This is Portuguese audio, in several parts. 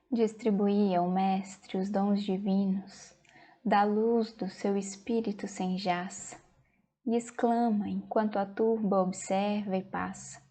Distribuía o Mestre os dons divinos, da luz do seu espírito sem jaça, e exclama, enquanto a turba observa e passa: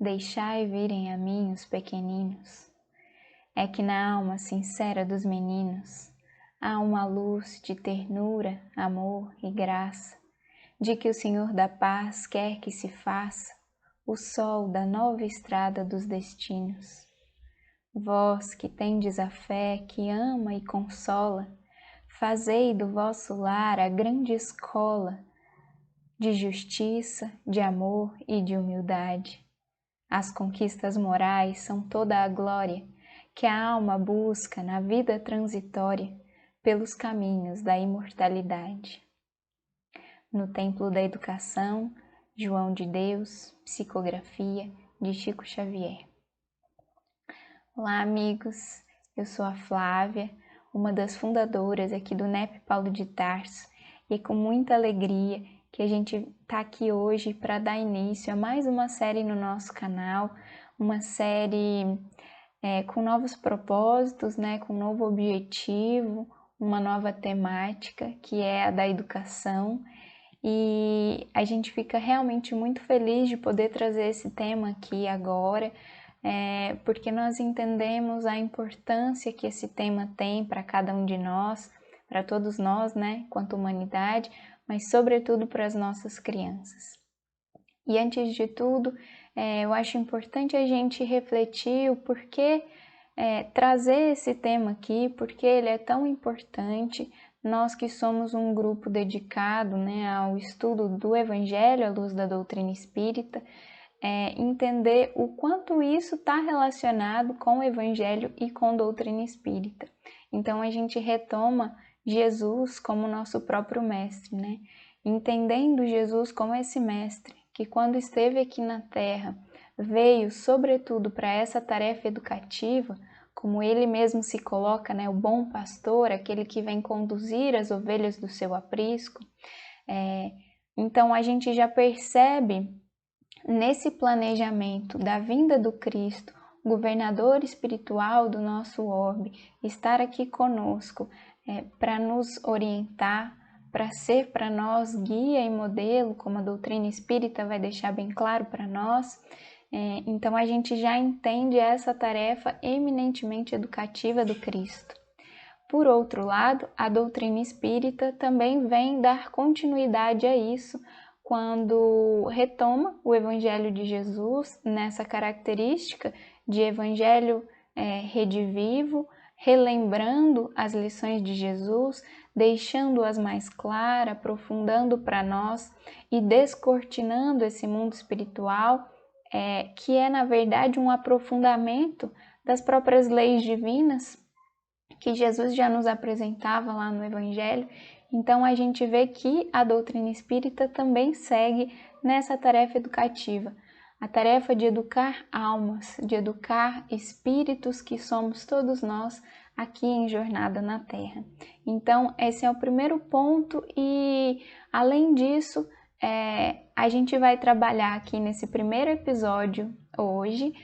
deixai virem a mim os pequeninos. É que na alma sincera dos meninos há uma luz de ternura, amor e graça, de que o Senhor da paz quer que se faça o sol da nova estrada dos destinos. Vós que tendes a fé que ama e consola, fazei do vosso lar a grande escola de justiça, de amor e de humildade. As conquistas morais são toda a glória que a alma busca na vida transitória pelos caminhos da imortalidade. No Templo da Educação, João de Deus, psicografia de Chico Xavier. Olá, amigos, eu sou a Flávia, uma das fundadoras aqui do NEP Paulo de Tarso, e é com muita alegria que a gente está aqui hoje para dar início a mais uma série no nosso canal, uma série com novos propósitos, com um novo objetivo, uma nova temática, que é a da educação. E a gente fica realmente muito feliz de poder trazer esse tema aqui agora, porque nós entendemos a importância que esse tema tem para cada um de nós, para todos nós, quanto humanidade, mas sobretudo para as nossas crianças. E antes de tudo, eu acho importante a gente refletir o porquê trazer esse tema aqui, porque ele é tão importante. Nós que somos um grupo dedicado ao estudo do Evangelho à luz da doutrina espírita, entender o quanto isso está relacionado com o Evangelho e com a doutrina espírita. Então a gente retoma Jesus como nosso próprio mestre, entendendo Jesus como esse mestre, que quando esteve aqui na Terra, veio sobretudo para essa tarefa educativa, como ele mesmo se coloca, o bom pastor, aquele que vem conduzir as ovelhas do seu aprisco. Então a gente já percebe nesse planejamento da vinda do Cristo, governador espiritual do nosso orbe, estar aqui conosco para nos orientar, para ser para nós guia e modelo, como a doutrina espírita vai deixar bem claro para nós. Então a gente já entende essa tarefa eminentemente educativa do Cristo. Por outro lado, a doutrina espírita também vem dar continuidade a isso, quando retoma o Evangelho de Jesus nessa característica de Evangelho redivivo, relembrando as lições de Jesus, deixando-as mais claras, aprofundando para nós e descortinando esse mundo espiritual, que é na verdade um aprofundamento das próprias leis divinas que Jesus já nos apresentava lá no Evangelho. Então a gente vê que a doutrina espírita também segue nessa tarefa educativa, a tarefa de educar almas, de educar espíritos que somos todos nós aqui em Jornada na Terra. Então esse é o primeiro ponto e além disso a gente vai trabalhar aqui nesse primeiro episódio hoje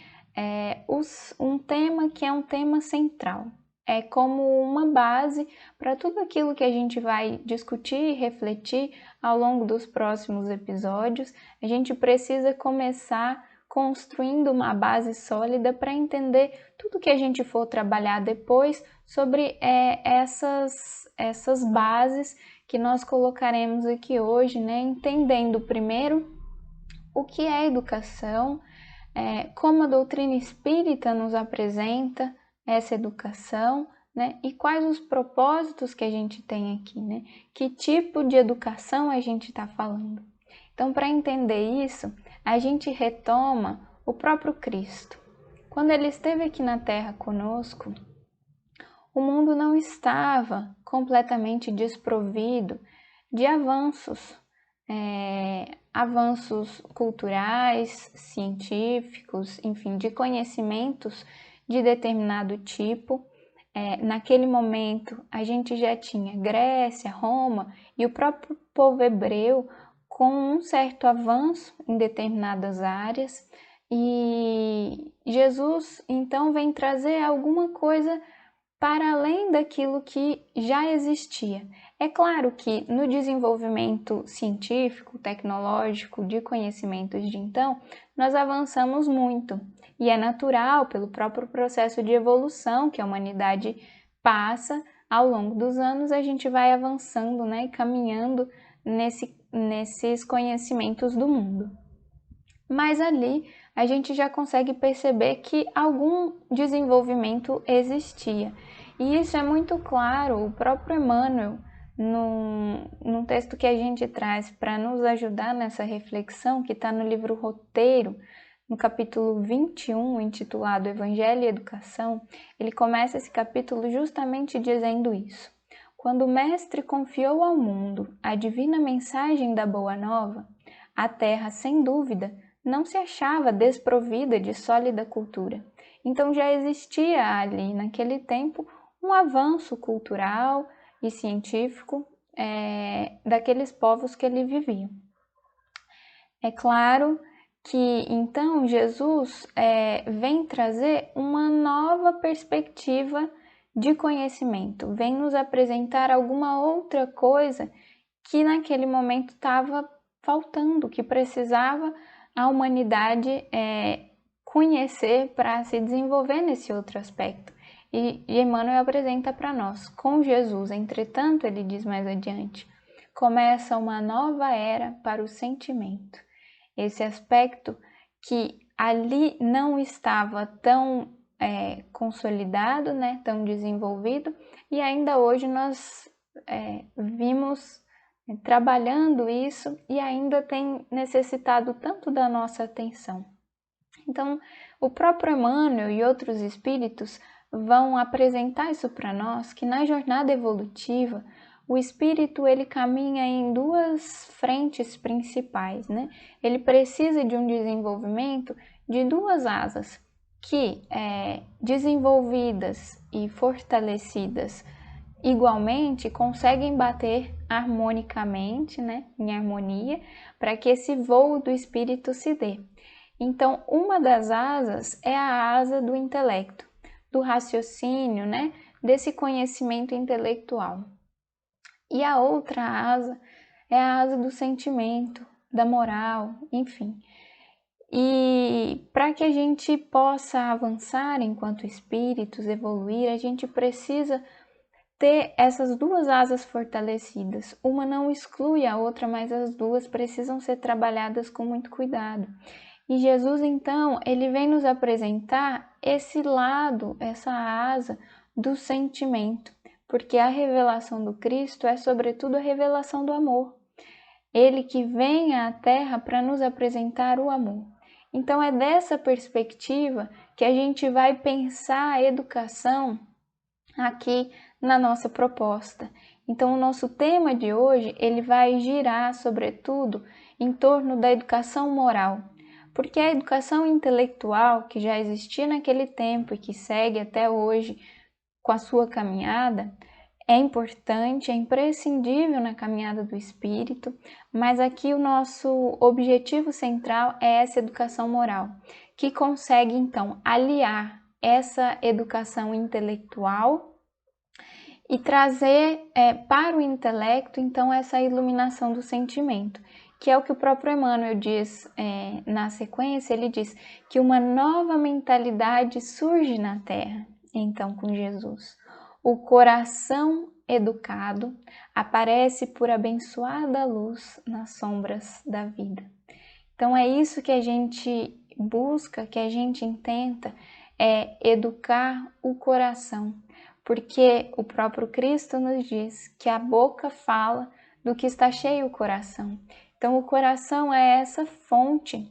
um tema que é um tema central. É como uma base para tudo aquilo que a gente vai discutir e refletir ao longo dos próximos episódios. A gente precisa começar construindo uma base sólida para entender tudo que a gente for trabalhar depois sobre essas bases que nós colocaremos aqui hoje, entendendo primeiro o que é educação, como a doutrina espírita nos apresenta essa educação, e quais os propósitos que a gente tem aqui, que tipo de educação a gente está falando. Então, para entender isso, a gente retoma o próprio Cristo. Quando ele esteve aqui na Terra conosco, o mundo não estava completamente desprovido de avanços, avanços culturais, científicos, enfim, de conhecimentos de determinado tipo. Naquele momento a gente já tinha Grécia, Roma e o próprio povo hebreu com um certo avanço em determinadas áreas. E Jesus, então, vem trazer alguma coisa para além daquilo que já existia. É claro que no desenvolvimento científico, tecnológico, de conhecimentos de então, nós avançamos muito. E é natural, pelo próprio processo de evolução que a humanidade passa, ao longo dos anos a gente vai avançando, né, e caminhando nesses conhecimentos do mundo. Mas ali a gente já consegue perceber que algum desenvolvimento existia. E isso é muito claro, o próprio Emmanuel, num texto que a gente traz para nos ajudar nessa reflexão, que está no livro Roteiro, no capítulo 21, intitulado Evangelho e Educação, ele começa esse capítulo justamente dizendo isso. Quando o Mestre confiou ao mundo a divina mensagem da Boa Nova, a Terra, sem dúvida, não se achava desprovida de sólida cultura. Então já existia ali, naquele tempo, um avanço cultural e científico daqueles povos que ele vivia. É claro que então Jesus vem trazer uma nova perspectiva de conhecimento, vem nos apresentar alguma outra coisa que naquele momento estava faltando, que precisava a humanidade conhecer para se desenvolver nesse outro aspecto. E Emmanuel apresenta para nós, com Jesus, entretanto, ele diz mais adiante, começa uma nova era para o sentimento. Esse aspecto que ali não estava tão consolidado, né, tão desenvolvido, e ainda hoje nós vimos trabalhando isso e ainda tem necessitado tanto da nossa atenção. Então, o próprio Emmanuel e outros espíritos vão apresentar isso para nós, que na jornada evolutiva, o espírito ele caminha em duas frentes principais, né? Ele precisa de um desenvolvimento de duas asas, que desenvolvidas e fortalecidas igualmente conseguem bater harmonicamente, né, em harmonia, para que esse voo do espírito se dê. Então, uma das asas é a asa do intelecto, do raciocínio, né, desse conhecimento intelectual. E a outra asa é a asa do sentimento, da moral, enfim. E para que a gente possa avançar enquanto espíritos, evoluir, a gente precisa ter essas duas asas fortalecidas. Uma não exclui a outra, mas as duas precisam ser trabalhadas com muito cuidado. E Jesus, então, ele vem nos apresentar esse lado, essa asa do sentimento, porque a revelação do Cristo é, sobretudo, a revelação do amor. Ele que vem à Terra para nos apresentar o amor. Então, é dessa perspectiva que a gente vai pensar a educação aqui na nossa proposta. Então, o nosso tema de hoje, ele vai girar, sobretudo, em torno da educação moral, porque a educação intelectual, que já existia naquele tempo e que segue até hoje com a sua caminhada, é importante, é imprescindível na caminhada do espírito, mas aqui o nosso objetivo central é essa educação moral, que consegue, então, aliar essa educação intelectual e trazer para o intelecto, então, essa iluminação do sentimento, que é o que o próprio Emmanuel diz na sequência. Ele diz que uma nova mentalidade surge na Terra, então, com Jesus. O coração educado aparece por abençoada luz nas sombras da vida. Então, é isso que a gente busca, que a gente intenta, é educar o coração, porque o próprio Cristo nos diz que a boca fala do que está cheio o coração. Então, o coração é essa fonte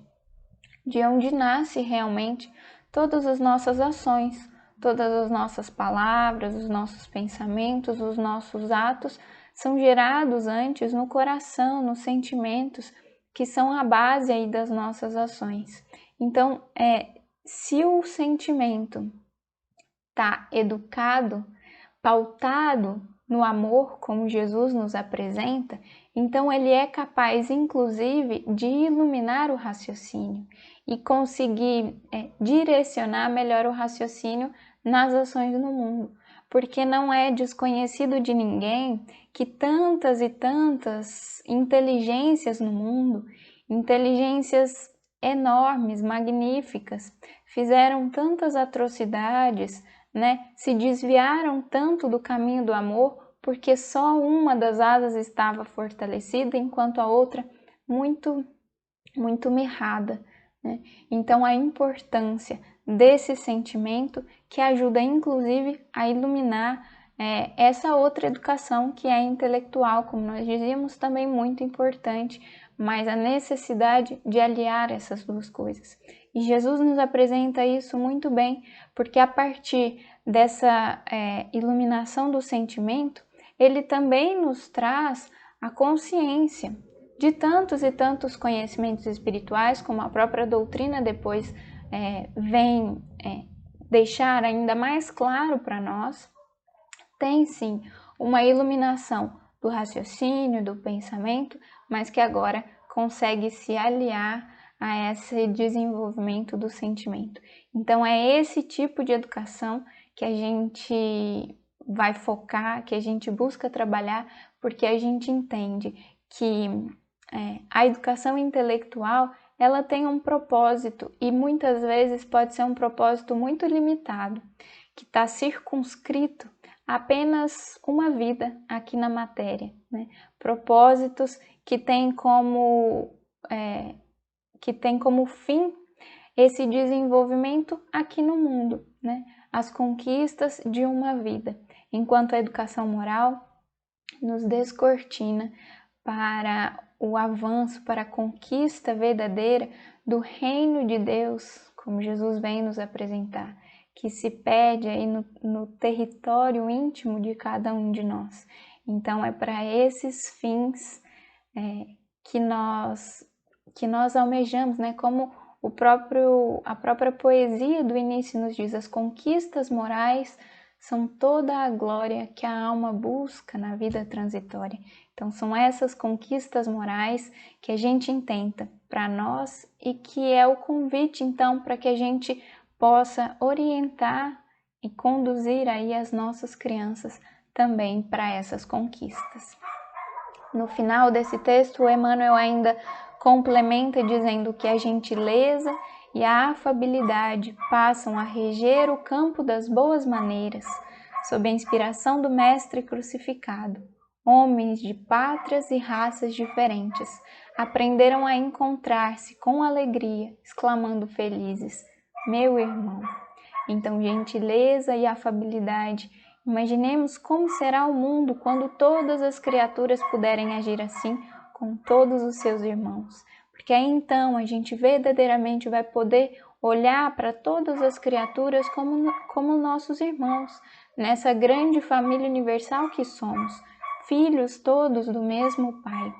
de onde nasce realmente todas as nossas ações, todas as nossas palavras, os nossos pensamentos, os nossos atos são gerados antes no coração, nos sentimentos que são a base aí das nossas ações. Então, se o sentimento está educado, pautado no amor, como Jesus nos apresenta, Então ele é capaz, inclusive, de iluminar o raciocínio e conseguir direcionar melhor o raciocínio nas ações no mundo, porque não é desconhecido de ninguém que tantas e tantas inteligências no mundo, inteligências enormes, magníficas, fizeram tantas atrocidades, né? Se desviaram tanto do caminho do amor, porque só uma das asas estava fortalecida, enquanto a outra muito mirrada, né? Então a importância desse sentimento que ajuda inclusive a iluminar essa outra educação que é intelectual, como nós dizíamos, também muito importante, mas a necessidade de aliar essas duas coisas. E Jesus nos apresenta isso muito bem, porque a partir dessa iluminação do sentimento, ele também nos traz a consciência de tantos e tantos conhecimentos espirituais, como a própria doutrina depois vem deixar ainda mais claro para nós. Tem sim uma iluminação do raciocínio, do pensamento, mas que agora consegue se aliar a esse desenvolvimento do sentimento. Então é esse tipo de educação que a gente vai focar, que a gente busca trabalhar, porque a gente entende que a educação intelectual ela tem um propósito e muitas vezes pode ser um propósito muito limitado, que está circunscrito apenas uma vida aqui na matéria, né? Propósitos que têm como fim esse desenvolvimento aqui no mundo, né? As conquistas de uma vida, enquanto a educação moral nos descortina para o avanço, para a conquista verdadeira do reino de Deus, como Jesus vem nos apresentar, que se pede aí no território íntimo de cada um de nós. Então é para esses fins que nós almejamos, né? Como a própria poesia do início nos diz, as conquistas morais são toda a glória que a alma busca na vida transitória. Então são essas conquistas morais que a gente intenta para nós e que é o convite então para que a gente possa orientar e conduzir aí as nossas crianças também para essas conquistas. No final desse texto, o Emmanuel ainda complementa dizendo que a gentileza e a afabilidade passam a reger o campo das boas maneiras, sob a inspiração do Mestre crucificado. Homens de pátrias e raças diferentes aprenderam a encontrar-se com alegria, exclamando felizes: meu irmão. Então, gentileza e afabilidade. Imaginemos como será o mundo quando todas as criaturas puderem agir assim com todos os seus irmãos. Porque aí então a gente verdadeiramente vai poder olhar para todas as criaturas como nossos irmãos, nessa grande família universal que somos, filhos todos do mesmo Pai.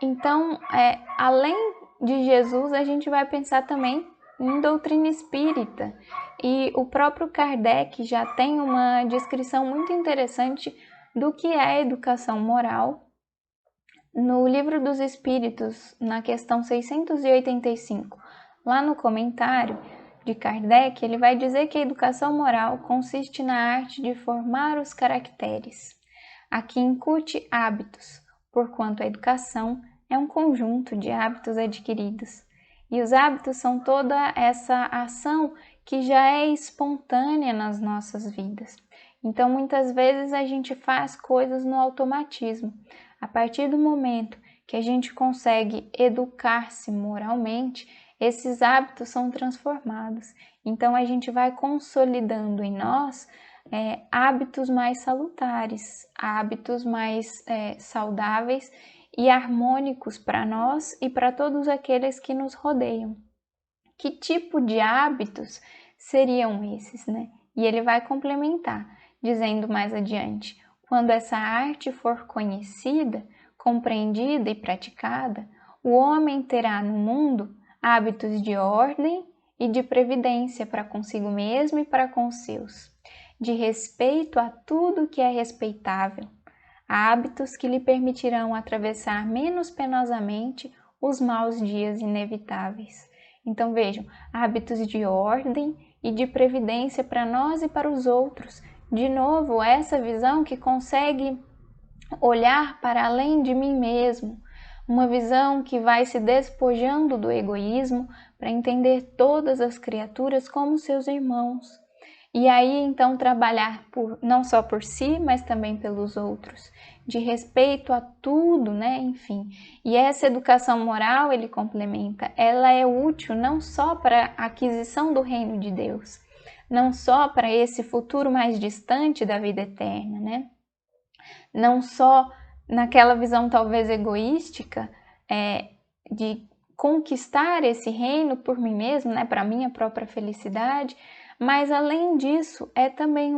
Então, além de Jesus, a gente vai pensar também em doutrina espírita. E o próprio Kardec já tem uma descrição muito interessante do que é a educação moral. No Livro dos Espíritos, na questão 685, lá no comentário de Kardec, ele vai dizer que a educação moral consiste na arte de formar os caracteres, a que incute hábitos, porquanto a educação é um conjunto de hábitos adquiridos. E os hábitos são toda essa ação que já é espontânea nas nossas vidas. Então, muitas vezes a gente faz coisas no automatismo. A partir do momento que a gente consegue educar-se moralmente, esses hábitos são transformados. Então, a gente vai consolidando em nós hábitos mais salutares, hábitos mais saudáveis e harmônicos para nós e para todos aqueles que nos rodeiam. Que tipo de hábitos seriam esses, né? E ele vai complementar, dizendo mais adiante: quando essa arte for conhecida, compreendida e praticada, o homem terá no mundo hábitos de ordem e de previdência para consigo mesmo e para com os seus, de respeito a tudo que é respeitável, hábitos que lhe permitirão atravessar menos penosamente os maus dias inevitáveis. Então vejam, hábitos de ordem e de previdência para nós e para os outros. De novo, essa visão que consegue olhar para além de mim mesmo, uma visão que vai se despojando do egoísmo para entender todas as criaturas como seus irmãos. E aí então trabalhar não só por si, mas também pelos outros, de respeito a tudo, né? Enfim. E essa educação moral, ele complementa, ela é útil não só para a aquisição do reino de Deus, não só para esse futuro mais distante da vida eterna, né? Não só naquela visão talvez egoística de conquistar esse reino por mim mesmo, né? Para minha própria felicidade, mas além disso, é também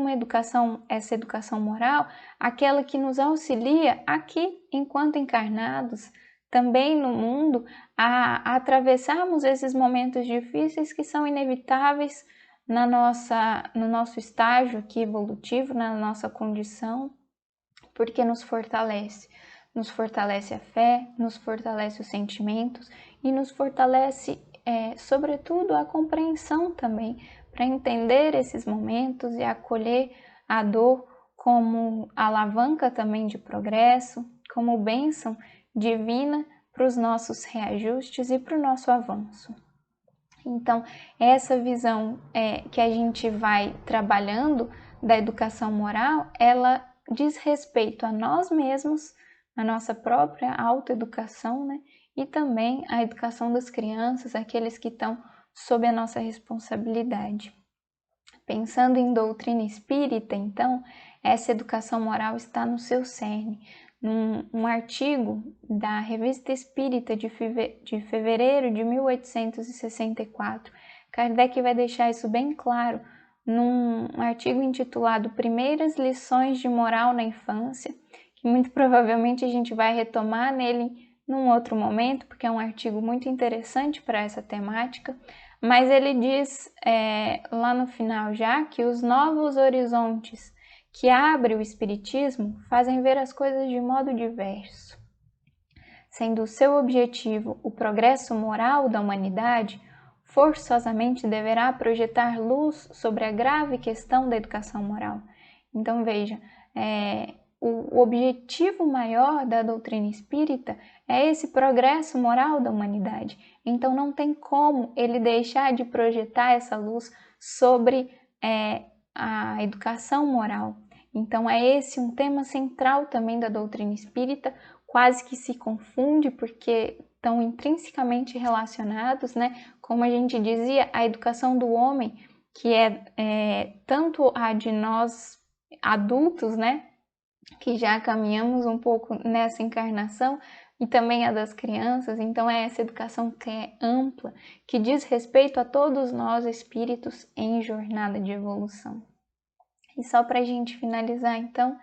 essa educação moral, aquela que nos auxilia aqui, enquanto encarnados, também no mundo, a atravessarmos esses momentos difíceis que são inevitáveis no nosso estágio aqui evolutivo, na nossa condição, porque nos fortalece. Nos fortalece a fé, nos fortalece os sentimentos e nos fortalece, sobretudo, a compreensão também, para entender esses momentos e acolher a dor como alavanca também de progresso, como bênção divina para os nossos reajustes e para o nosso avanço. Então, essa visão que a gente vai trabalhando da educação moral, ela diz respeito a nós mesmos, a nossa própria autoeducação, né? E também a educação das crianças, aqueles que estão sob a nossa responsabilidade. Pensando em doutrina espírita, então, essa educação moral está no seu cerne. Num artigo da Revista Espírita de fevereiro de 1864, Kardec vai deixar isso bem claro num artigo intitulado Primeiras Lições de Moral na Infância, que muito provavelmente a gente vai retomar nele num outro momento, porque é um artigo muito interessante para essa temática, mas ele diz lá no final já que os novos horizontes que abre o Espiritismo fazem ver as coisas de modo diverso. Sendo o seu objetivo o progresso moral da humanidade, forçosamente deverá projetar luz sobre a grave questão da educação moral. Então veja, o objetivo maior da doutrina espírita é esse progresso moral da humanidade. Então não tem como ele deixar de projetar essa luz sobre a educação moral. Então é esse um tema central também da doutrina espírita, quase que se confunde porque estão intrinsecamente relacionados, né? Como a gente dizia, a educação do homem, que é tanto a de nós adultos, né? Que já caminhamos um pouco nessa encarnação, e também a das crianças. Então é essa educação que é ampla, que diz respeito a todos nós espíritos em jornada de evolução. E só para a gente finalizar, então,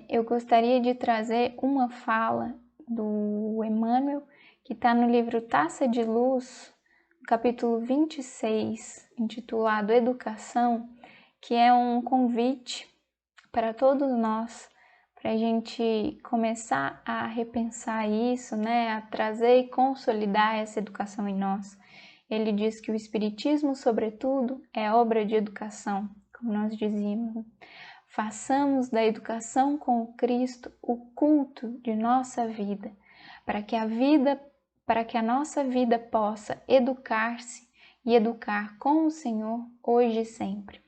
eu gostaria de trazer uma fala do Emmanuel, que está no livro Taça de Luz, capítulo 26, intitulado Educação, que é um convite para todos nós, para a gente começar a repensar isso, né, a trazer e consolidar essa educação em nós. Ele diz que o Espiritismo, sobretudo, é obra de educação, como nós dizíamos. Façamos da educação com o Cristo o culto de nossa vida, para que a nossa vida possa educar-se e educar com o Senhor hoje e sempre.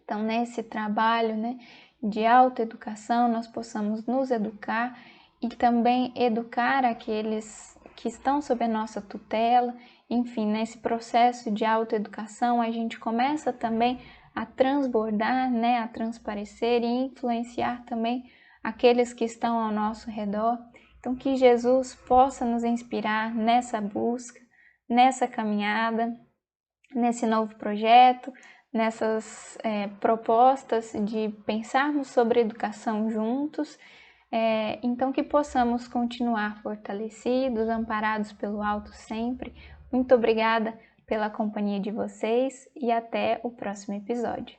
Então, nesse trabalho, né, de autoeducação, nós possamos nos educar e também educar aqueles que estão sob a nossa tutela. Enfim, nesse processo de autoeducação, a gente começa também a transbordar, né, a transparecer e influenciar também aqueles que estão ao nosso redor. Então, que Jesus possa nos inspirar nessa busca, nessa caminhada, nesse novo projeto, nessas propostas de pensarmos sobre educação juntos, então que possamos continuar fortalecidos, amparados pelo alto sempre. Muito obrigada pela companhia de vocês e até o próximo episódio.